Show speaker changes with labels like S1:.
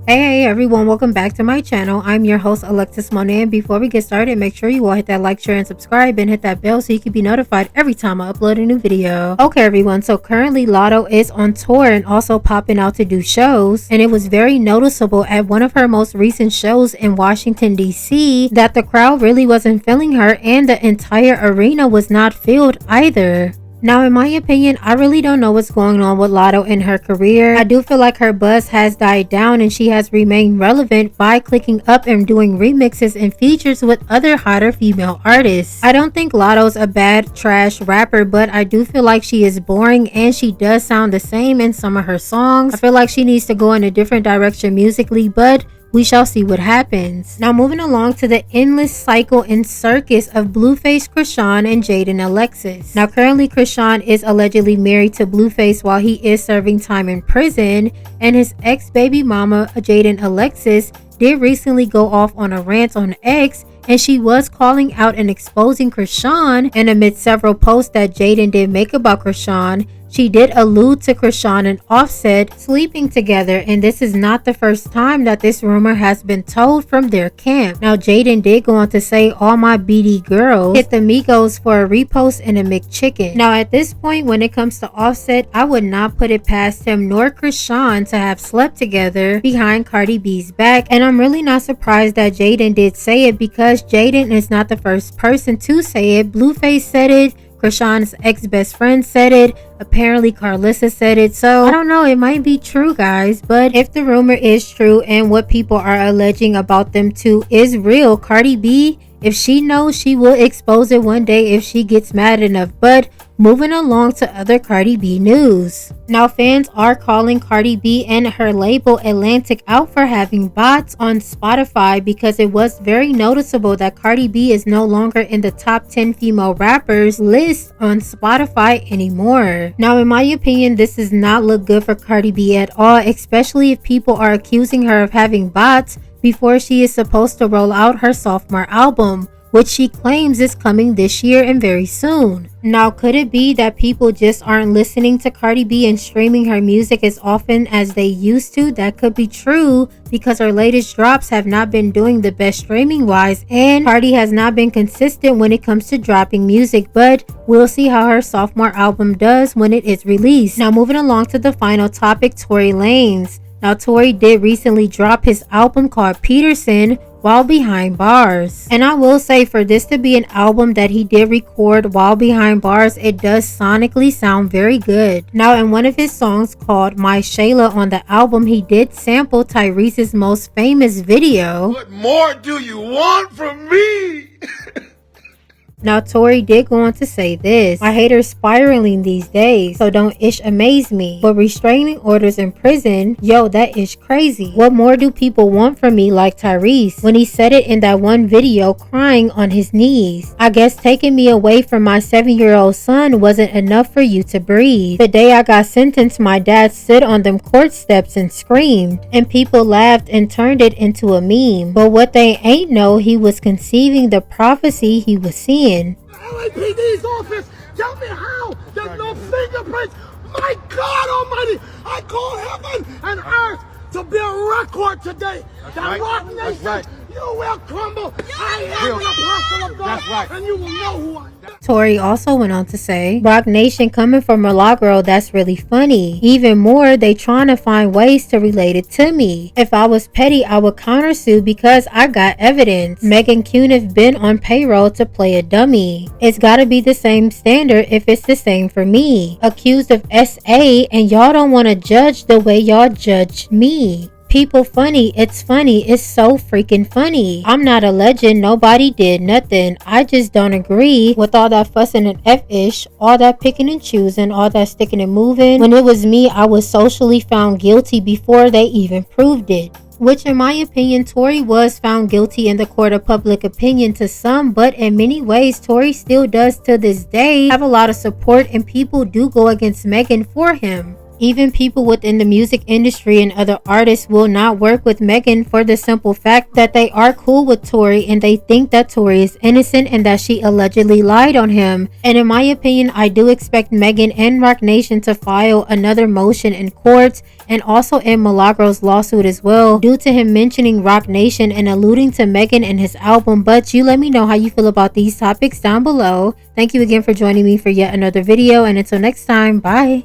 S1: Hey everyone, welcome back to my channel. I'm your host Alexis Monet, and before we get started, make sure you all hit that like, share, and subscribe, and hit that bell so you can be notified every time I upload a new video. Okay everyone, so currently Latto is on tour and also popping out to do shows, and it was very noticeable at one of her most recent shows in Washington DC that the crowd really wasn't feeling her and the entire arena was not filled either. Now, in my opinion, I really don't know what's going on with Latto in her career. I do feel like her buzz has died down and she has remained relevant by clicking up and doing remixes and features with other hotter female artists. I don't think Latto's a bad trash rapper, but I do feel like she is boring and she does sound the same in some of her songs. I feel like she needs to go in a different direction musically, but we shall see what happens. Now moving along to the endless cycle and circus of Blueface, Chrisean, and Jaidyn Alexis. Now currently Chrisean is allegedly married to Blueface while he is serving time in prison, and his ex-baby mama Jaidyn Alexis did recently go off on a rant on X, and she was calling out and exposing Chrisean, and amid several posts that Jaidyn did make about Chrisean, she did allude to Chrisean and Offset sleeping together, and this is not the first time that this rumor has been told from their camp. Now Jaidyn did go on to say, all my BD girls hit the Migos for a repost and a McChicken. Now at this point, when it comes to Offset, I would not put it past him nor Chrisean to have slept together behind Cardi B's back, and I'm really not surprised that Jaidyn did say it because Jaidyn is not the first person to say it. Blueface said it, Chrisean's ex-best friend said it, apparently Carlissa said it, so I don't know, it might be true guys. But if the rumor is true and what people are alleging about them two is real, Cardi B, if she knows, she will expose it one day if she gets mad enough. But moving along to other Cardi B news. Now fans are calling Cardi B and her label Atlantic out for having bots on Spotify because it was very noticeable that Cardi B is no longer in the top 10 female rappers list on Spotify anymore. Now in my opinion, this does not look good for Cardi B at all, especially if people are accusing her of having bots before she is supposed to roll out her sophomore album, which she claims is coming this year and very soon. Now, could it be that people just aren't listening to Cardi B and streaming her music as often as they used to? That could be true because her latest drops have not been doing the best streaming wise, and Cardi has not been consistent when it comes to dropping music, but we'll see how her sophomore album does when it is released. Now moving along to the final topic, Tory Lanez. Now Tory did recently drop his album called Peterson while behind bars, and I will say, for this to be an album that he did record while behind bars, it does sonically sound very good. Now in one of his songs called My Shayla on the album, he did sample Tyrese's most famous video,
S2: What more do you want from me?
S1: Now Tory did go on to say this: my haters spiraling these days, so don't ish amaze me, but restraining orders in prison, yo, that is crazy. What more do people want from me like Tyrese, when he said it in that one video crying on his knees? I guess taking me away from my 7-year-old son wasn't enough for you to breathe. The day I got sentenced, my dad stood on them court steps and screamed, and people laughed and turned it into a meme. But what they ain't know, he was conceiving the prophecy he was seeing.
S2: LAPD's office, tell me how there's no fingerprints. My God Almighty, I call heaven and earth to be a record today. That Rock Nation, you will crumble. I am an apostle of God, and you will know who I am.
S1: Tory also went on to say, Rock Nation coming from Milagro, that's really funny. Even more, they trying to find ways to relate it to me. If I was petty, I would countersue because I got evidence. Megan Cuniff been on payroll to play a dummy. It's gotta be the same standard if it's the same for me. Accused of SA, and y'all don't want to judge the way y'all judge me. People funny, it's so freaking funny. I'm not a legend, nobody did nothing. I just don't agree with all that fussing and F-ish, all that picking and choosing, all that sticking and moving. When it was me, I was socially found guilty before they even proved it. Which in my opinion, Tory was found guilty in the court of public opinion to some, but in many ways, Tory still does to this day have a lot of support, and people do go against Megan for him. Even people within the music industry and other artists will not work with Megan for the simple fact that they are cool with Tory and they think that Tory is innocent and that she allegedly lied on him. And in my opinion, I do expect Megan and Roc Nation to file another motion in court and also in Milagros' lawsuit as well, due to him mentioning Roc Nation and alluding to Megan and his album. But you let me know how you feel about these topics down below. Thank you again for joining me for yet another video, and until next time, bye.